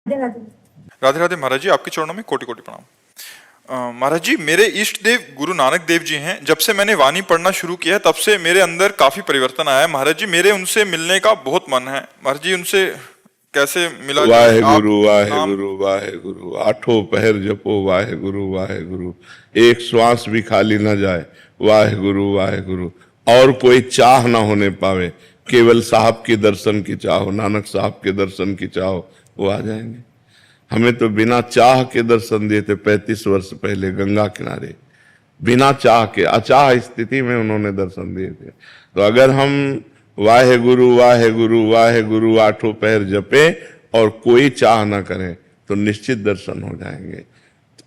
राधे राधे महाराज जी, आपके चरणों में कोटि कोटि प्रणाम। महाराज जी, मेरे इष्ट देव गुरु नानक देव जी हैं। जब से मैंने वाणी पढ़ना शुरू किया है तब से मेरे अंदर काफी परिवर्तन आया है। महाराज जी, मेरे उनसे मिलने का बहुत मन है। महाराज जी, उनसे कैसे मिला जाए? वाहे गुरु वाहे गुरु वाहे गुरु, आठों पहर जपो वाहे गुरु वाहे गुरु, एक श्वास भी खाली न जाए वाहे गुरु वाहे गुरु। और कोई चाह ना होने पावे, केवल साहब के दर्शन की चाहो, नानक साहब के दर्शन की चाहो, वो आ जाएंगे। हमें तो बिना चाह के दर्शन दिए थे 35 वर्ष पहले गंगा किनारे, बिना चाह के, अचाह स्थिति में उन्होंने दर्शन दिए थे। तो अगर हम वाहे गुरु आठों पैर जपे और कोई चाह ना करें तो निश्चित दर्शन हो जाएंगे।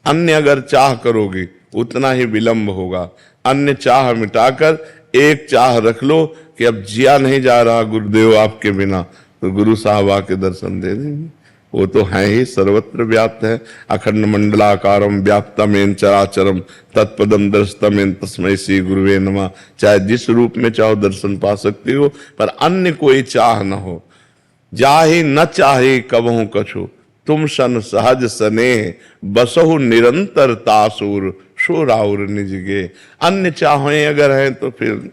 अन्य अगर चाह करोगे उतना ही विलंब होगा। अन्य चाह मिटाकर एक चाह रख लो कि अब जिया नहीं जा रहा गुरुदेव आपके बिना, तो गुरु साहब आके दर्शन दे देंगे। वो तो है ही, सर्वत्र व्याप्त है। अखंड मंडलाकारम व्याप्तमेन चराचरम तत्पदम दर्शतमेन तस्मै श्री गुरुवे नमः। चाहे जिस रूप में चाहो दर्शन पा सकते हो, पर अन्य कोई चाह न हो। जाहि न चाहे कबहु कछु, तुम सन सहज सने बसहु निरंतर तासुर शोराउर निजगे। अन्य चाहें अगर हैं तो फिर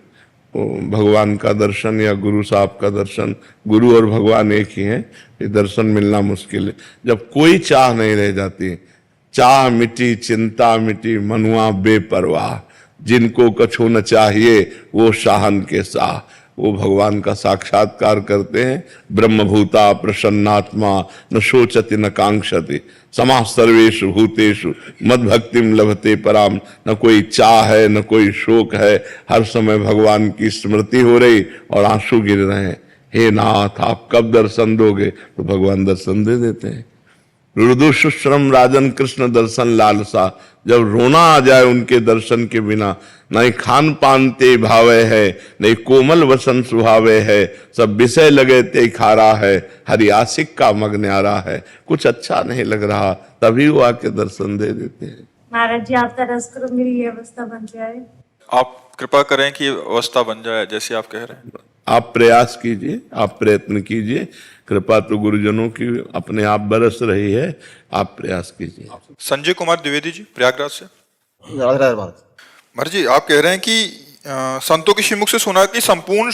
भगवान का दर्शन या गुरु साहब का दर्शन, गुरु और भगवान एक ही हैं, ये दर्शन मिलना मुश्किल है। जब कोई चाह नहीं रह जाती, चाह मिटी चिंता मिटी मनुआ बेपरवाह, जिनको कछु न चाहिए वो शाहन के साह, वो भगवान का साक्षात्कार करते हैं। ब्रह्मभूता प्रसन्नात्मा न शोचति न कांक्षति समाः सर्वेषु भूतेषु मद भक्तिम लभते पराम। न कोई चाह है न कोई शोक है, हर समय भगवान की स्मृति हो रही और आंसू गिर रहे हैं। हे नाथ, आप कब दर्शन दोगे? तो भगवान दर्शन दे देते हैं। रुदु शुश्रम राजन कृष्ण दर्शन लालसा, जब रोना आ जाए उनके दर्शन के बिना, नहीं खान पान ते भावे है, नहीं कोमल वसन सुहावे है, सब विषय लगे ते खारा है, हरि आशिक का मग न्यारा है। कुछ अच्छा नहीं लग रहा, तभी वो आके दर्शन दे देते हैं। महाराज जी, आप तरस करो मेरी ये अवस्था बन जाए। आप कृपा करें कि अवस्था बन जाए जैसे आप कह रहे हैं। आप प्रयास कीजिए, आप प्रयत्न कीजिए। कृपा तो गुरुजनों की अपने आप बरस रही है, आप प्रयास कीजिए। संजय कुमार द्विवेदी जी, प्रयागराज से। महाराज जी, आप कह रहे हैं कि संतों के श्रीमुख से सुना कि संपूर्ण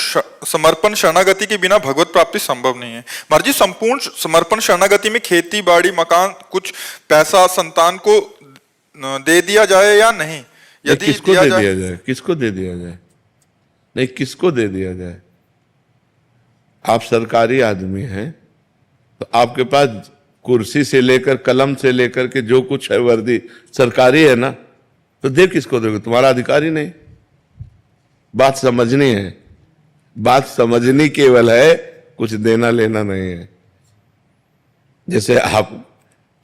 समर्पण शरणागति के बिना भगवत प्राप्ति संभव नहीं है। महाराज जी, संपूर्ण समर्पण शरणागति में खेती बाड़ी मकान कुछ पैसा संतान को दे दिया जाए या नहीं? यदि किसको दे दिया जाए? किसको दे दिया जाए? नहीं, किसको दे दिया जाए? आप सरकारी आदमी हैं तो आपके पास कुर्सी से लेकर कलम से लेकर के जो कुछ है वर्दी सरकारी है ना, तो दे किसको दोगे? तुम्हारा अधिकार ही नहीं। बात समझनी है, बात समझनी केवल है, कुछ देना लेना नहीं है। जैसे आप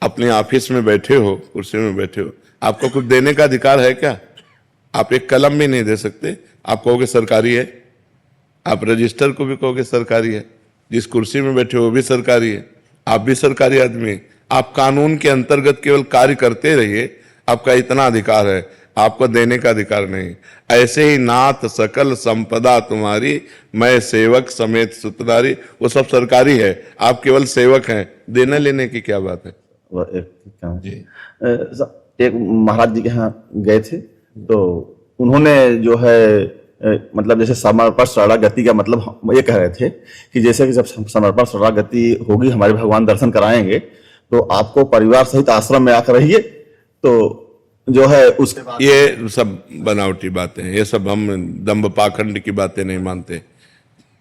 अपने ऑफिस में बैठे हो, कुर्सी में बैठे हो, आपको कुछ देने का अधिकार है क्या? आप एक कलम भी नहीं दे सकते। आप कहोगे सरकारी है, आप रजिस्टर को भी कहोगे सरकारी है, जिस कुर्सी में बैठे हो वो भी सरकारी है, आप भी सरकारी आदमी हैं। आप कानून के अंतर्गत केवल कार्य करते रहिए, आपका इतना अधिकार है, आपको देने का अधिकार नहीं। ऐसे ही नाथ सकल संपदा तुम्हारी, मैं सेवक समेत सुतदारी, वो सब सरकारी है, आप केवल सेवक हैं। देने लेने की क्या बात है? जी, एक महाराज जी के यहाँ गए थे तो उन्होंने जो है मतलब जैसे समर्पण शरणागति का मतलब हम ये कह रहे थे कि जैसे कि जब समर्पण शरणागति होगी, हमारे भगवान दर्शन कराएंगे, तो आपको परिवार सहित आश्रम में आकर रहिए। तो जो है उसके बाद ये सब बनावटी बातें हैं, ये सब हम दंभ पाखंड की बातें नहीं मानते।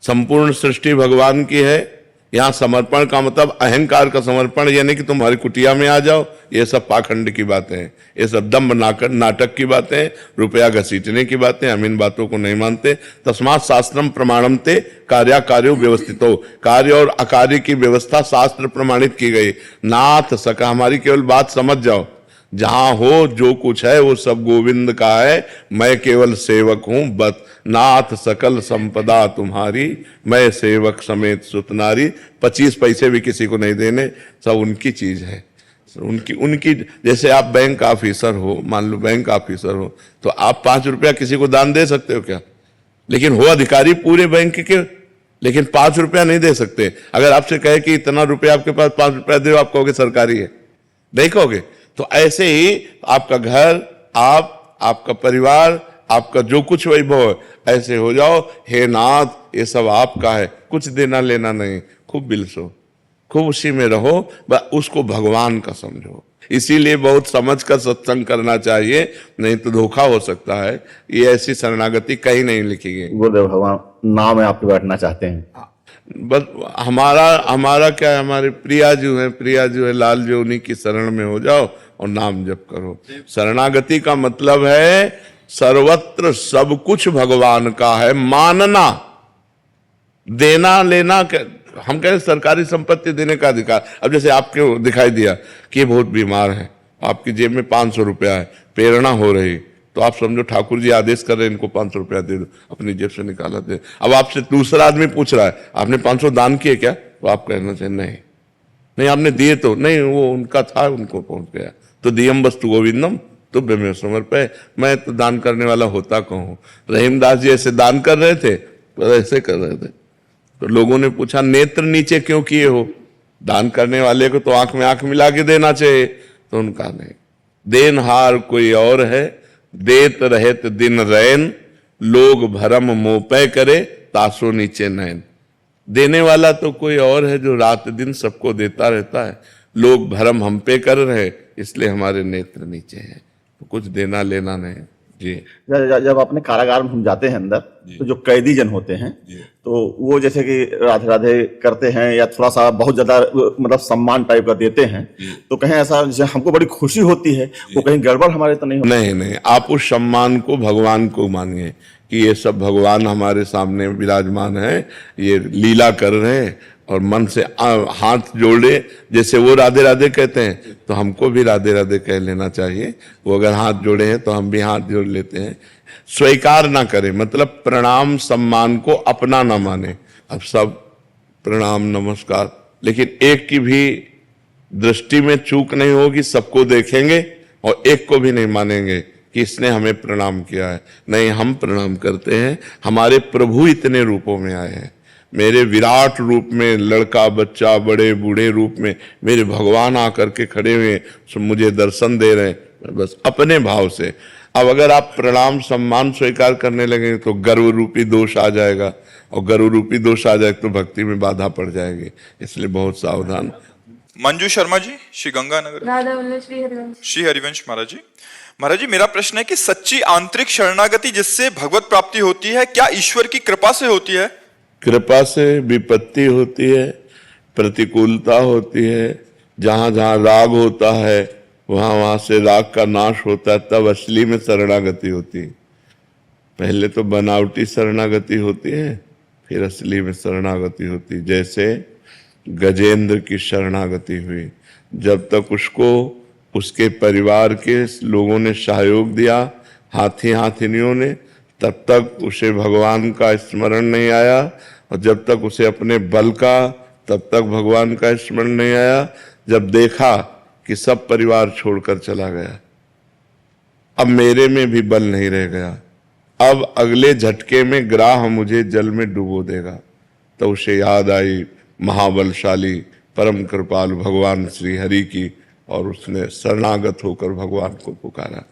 संपूर्ण सृष्टि भगवान की है। यहाँ समर्पण का मतलब अहंकार का समर्पण, यानी कि तुम्हारी कुटिया में आ जाओ, ये सब पाखंड की बातें हैं, ये सब दंभ नाटक की बातें हैं, रुपया घसीटने की बातें। हम इन बातों को नहीं मानते। तस्मात् शास्त्रम प्रमाणम ते कार्याकार्यो व्यवस्थितो, कार्य और अकार्य की व्यवस्था शास्त्र प्रमाणित की गई। नाथ सका, हमारी केवल बात समझ जाओ, जहां हो जो कुछ है वो सब गोविंद का है, मैं केवल सेवक हूं। बत नाथ सकल संपदा तुम्हारी, मैं सेवक समेत सुतनारी। 25 पैसे भी किसी को नहीं देने, सब उनकी चीज है, उनकी। जैसे आप बैंक ऑफिसर हो, मान लो बैंक ऑफिसर हो, तो आप 5 रुपया किसी को दान दे सकते हो क्या? लेकिन हो अधिकारी पूरे बैंक के, लेकिन 5 रुपया नहीं दे सकते। अगर आपसे कहे कि इतना रुपया आपके पास, 5 रुपया दे, आप कहोगे सरकारी है, नहीं कहोगे। तो ऐसे ही आपका घर, आपका परिवार, आपका जो कुछ वैभव है, ऐसे हो जाओ, हे नाथ ये सब आपका है, कुछ देना लेना नहीं, खूब बिलसो, खूब उसी में रहो, बस उसको भगवान का समझो। इसीलिए बहुत समझ कर सत्संग करना चाहिए, नहीं तो धोखा हो सकता है। ये ऐसी शरणागति कहीं नहीं लिखी गई। गुरुदेव भगवान नाम में आपके बैठना चाहते हैं। बस हमारा क्या है, हमारे प्रिया जो है लाल जो, उन्हीं की शरण में हो जाओ और नाम जप करो। शरणागति का मतलब है सर्वत्र सब कुछ भगवान का है, मानना, देना लेना। हम कहें सरकारी संपत्ति देने का अधिकार। अब जैसे आपको दिखाई दिया कि ये बहुत बीमार है, आपकी जेब में 500 रुपया है, प्रेरणा हो रही, तो आप समझो ठाकुर जी आदेश कर रहे हैं इनको 500 रुपया दे दो, अपनी जेब से निकाला दे। अब आपसे दूसरा आदमी पूछ रहा है आपने 500 दान किए क्या, तो आप कहना चाहिए नहीं आपने दिए तो नहीं, वो उनका था, उनको पहुंच गया। तो दियम वस्तु गोविंदम तुभ्य में समर्पय। मैं तो दान करने वाला होता कहूँ। रहीमदास जी ऐसे दान कर रहे थे, तो ऐसे कर रहे थे, तो लोगों ने पूछा नेत्र नीचे क्यों किए हो, दान करने वाले को तो आंख में आंख मिला के देना चाहिए। तो उनका नहीं, देनहार कोई और है, देत रहत दिन रैन, लोग भरम मोपय करे, तासो नीचे नैन। देने वाला तो कोई और है जो रात दिन सबको देता रहता है, लोग भरम हम पे कर रहे, इसलिए हमारे नेत्र नीचे हैं, तो कुछ देना लेना नहीं जी। जब अपने कारागार में हम जाते हैं अंदर, तो जो कैदी जन होते हैं, तो वो जैसे कि राधे राधे करते हैं या थोड़ा सा बहुत ज्यादा मतलब सम्मान टाइप का देते हैं, तो कहीं ऐसा जैसे हमको बड़ी खुशी होती है, वो कहीं गड़बड़ हमारे तो नहीं होती? नहीं, आप उस सम्मान को भगवान को मानिए कि ये सब भगवान हमारे सामने विराजमान है, ये लीला कर रहे हैं, और मन से हाथ जोड़े, जैसे वो राधे राधे कहते हैं तो हमको भी राधे राधे कह लेना चाहिए। वो अगर हाथ जोड़े हैं तो हम भी हाथ जोड़ लेते हैं। स्वीकार ना करें, मतलब प्रणाम सम्मान को अपना ना माने। अब सब प्रणाम नमस्कार, लेकिन एक की भी दृष्टि में चूक नहीं होगी, सबको देखेंगे और एक को भी नहीं मानेंगे कि इसने हमें प्रणाम किया है। नहीं, हम प्रणाम करते हैं। हमारे प्रभु इतने रूपों में आए हैं, मेरे विराट रूप में, लड़का बच्चा बड़े बूढ़े रूप में मेरे भगवान आकर के खड़े हुए मुझे दर्शन दे रहे हैं, बस अपने भाव से। अब अगर आप प्रणाम सम्मान स्वीकार करने लगेंगे तो गर्व रूपी दोष आ जाएगा, और गर्व रूपी दोष आ जाए तो भक्ति में बाधा पड़ जाएगी, इसलिए बहुत सावधान। मंजू शर्मा जी, श्री गंगानगर। राधा वल्लभ श्री हरिवंश। श्री हरिवंश महाराज जी। महाराज जी, मेरा प्रश्न है कि सच्ची आंतरिक शरणागति जिससे भगवत प्राप्ति होती है, क्या ईश्वर की कृपा से होती है? कृपा से विपत्ति होती है, प्रतिकूलता होती है, जहां जहां राग होता है वहां वहां से राग का नाश होता है, तब असली में शरणागति होती है। पहले तो बनावटी शरणागति होती है, फिर असली में शरणागति होती है। जैसे गजेंद्र की शरणागति हुई, जब तक उसको उसके परिवार के लोगों ने सहयोग दिया, हाथी हाथिनियों ने, तब तक उसे भगवान का स्मरण नहीं आया, और जब तक उसे अपने बल का, तब तक भगवान का स्मरण नहीं आया। जब देखा कि सब परिवार छोड़कर चला गया, अब मेरे में भी बल नहीं रह गया, अब अगले झटके में ग्राह मुझे जल में डुबो देगा, तो उसे याद आई महाबलशाली परम कृपालु भगवान श्री हरि की, और उसने शरणागत होकर भगवान को पुकारा।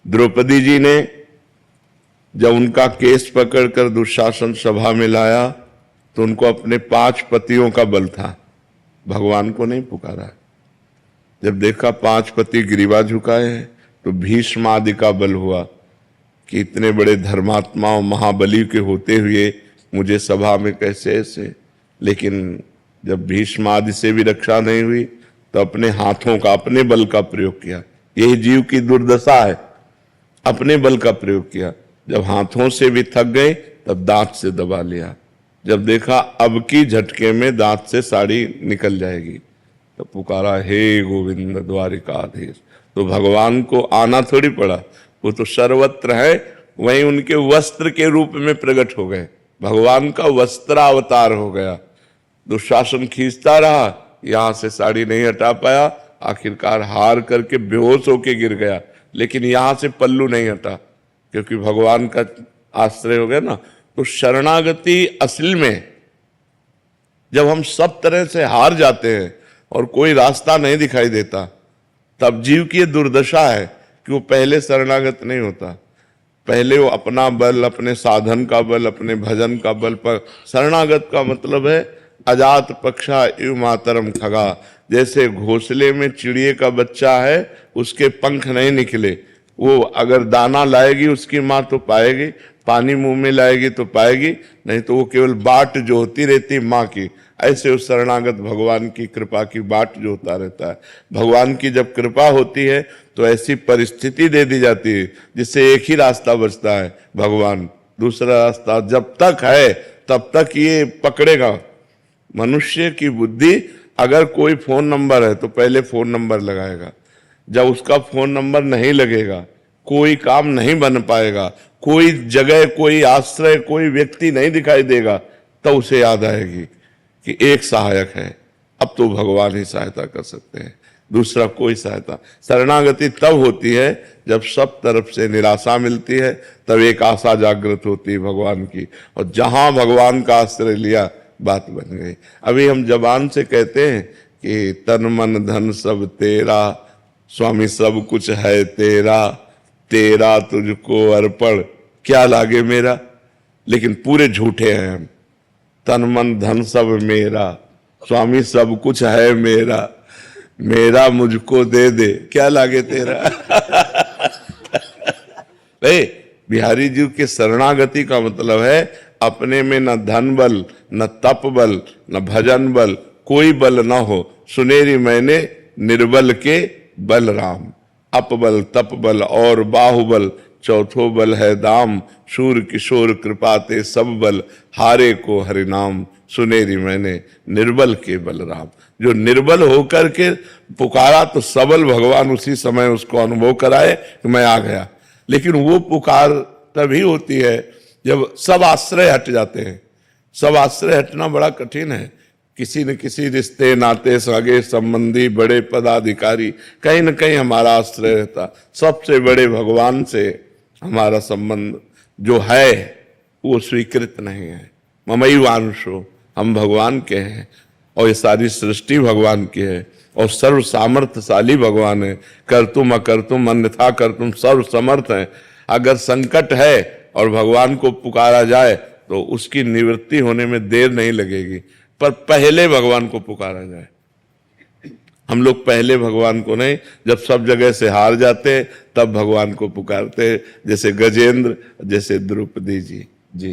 द्रौपदी जी ने जब उनका केस पकड़कर दुशासन सभा में लाया, तो उनको अपने 5 पतियों का बल था, भगवान को नहीं पुकारा। जब देखा 5 पति ग्रीवा झुकाए हैं, तो भीष्म आदि का बल हुआ कि इतने बड़े धर्मात्मा और महाबली के होते हुए मुझे सभा में कैसे ऐसे। लेकिन जब भीष्म आदि से भी रक्षा नहीं हुई, तो अपने हाथों का, अपने बल का प्रयोग किया। यही जीव की दुर्दशा है, अपने बल का प्रयोग किया। जब हाथों से भी थक गए, तब दांत से दबा लिया। जब देखा अब की झटके में दांत से साड़ी निकल जाएगी, तो पुकारा हे गोविंद द्वारिकाधीश। तो भगवान को आना थोड़ी पड़ा, वो तो सर्वत्र है, वहीं उनके वस्त्र के रूप में प्रकट हो गए, भगवान का वस्त्रावतार हो गया। दुशासन खींचता रहा, यहां से साड़ी नहीं हटा पाया, आखिरकार हार करके बेहोश होके गिर गया, लेकिन यहां से पल्लू नहीं हटा, क्योंकि भगवान का आश्रय हो गया ना। तो शरणागति असल में जब हम सब तरह से हार जाते हैं और कोई रास्ता नहीं दिखाई देता, तब जीव की ये दुर्दशा है कि वो पहले शरणागत नहीं होता। पहले वो अपना बल, अपने साधन का बल, अपने भजन का बल पर शरणागत का मतलब है अजात पक्षा इव मातरम खगा। जैसे घोंसले में चिड़िए का बच्चा है, उसके पंख नहीं निकले, वो अगर दाना लाएगी उसकी माँ तो पाएगी, पानी मुंह में लाएगी तो पाएगी, नहीं तो वो केवल बाट जो होती रहती माँ की। ऐसे उस शरणागत भगवान की कृपा की बाट जो होता रहता है। भगवान की जब कृपा होती है तो ऐसी परिस्थिति दे दी जाती है जिससे एक ही रास्ता बचता है भगवान, दूसरा रास्ता जब तक है तब तक ये पकड़ेगा। मनुष्य की बुद्धि, अगर कोई फोन नंबर है तो पहले फोन नंबर लगाएगा, जब उसका फोन नंबर नहीं लगेगा कोई काम नहीं बन पाएगा, कोई जगह, कोई आश्रय, कोई व्यक्ति नहीं दिखाई देगा, तो उसे याद आएगी कि एक सहायक है, अब तो भगवान ही सहायता कर सकते हैं, दूसरा कोई सहायता। शरणागति तब होती है जब सब तरफ से निराशा मिलती है, तब एक आशा जागृत होती है भगवान की, और जहां भगवान का आश्रय लिया बात बन गई। अभी हम जबान से कहते हैं कि तन मन धन सब तेरा, स्वामी सब कुछ है तेरा, तेरा तुझको अर्पण क्या लागे मेरा, लेकिन पूरे झूठे हैं हम। तन मन धन सब मेरा, स्वामी सब कुछ है मेरा, मेरा मुझको दे दे क्या लागे तेरा। बिहारी जी के शरणागति का मतलब है अपने में न धन बल, न तप बल, न भजन बल, कोई बल न हो, सुनेरी मैंने निर्बल के बल राम। अपबल तप बल और बाहुबल, चौथो बल है दाम, शूर किशोर कृपाते सब बल, हारे को हरिनाम, सुनेरी मैंने निर्बल के बल राम। जो निर्बल होकर के पुकारा तो सबल भगवान उसी समय उसको अनुभव कराए कि मैं आ गया। लेकिन वो पुकार तभी होती है जब सब आश्रय हट जाते हैं। सब आश्रय हटना बड़ा कठिन है। किसी न किसी रिश्ते नाते सगे संबंधी बड़े पदाधिकारी कहीं न कहीं हमारा आश्रय रहता। सबसे बड़े भगवान से हमारा संबंध जो है वो स्वीकृत नहीं है। ममई वांशो, हम भगवान के हैं और ये सारी सृष्टि भगवान की है और सर्व सामर्थ्यशाली भगवान है। कर तुम अकर तुम अन्यथा कर तुम सर्व समर्थ हैं। अगर संकट है और भगवान को पुकारा जाए तो उसकी निवृत्ति होने में देर नहीं लगेगी, पर पहले भगवान को पुकारा जाए। हम लोग पहले भगवान को नहीं, जब सब जगह से हार जाते तब भगवान को पुकारते, जैसे गजेंद्र, जैसे द्रौपदी जी। जी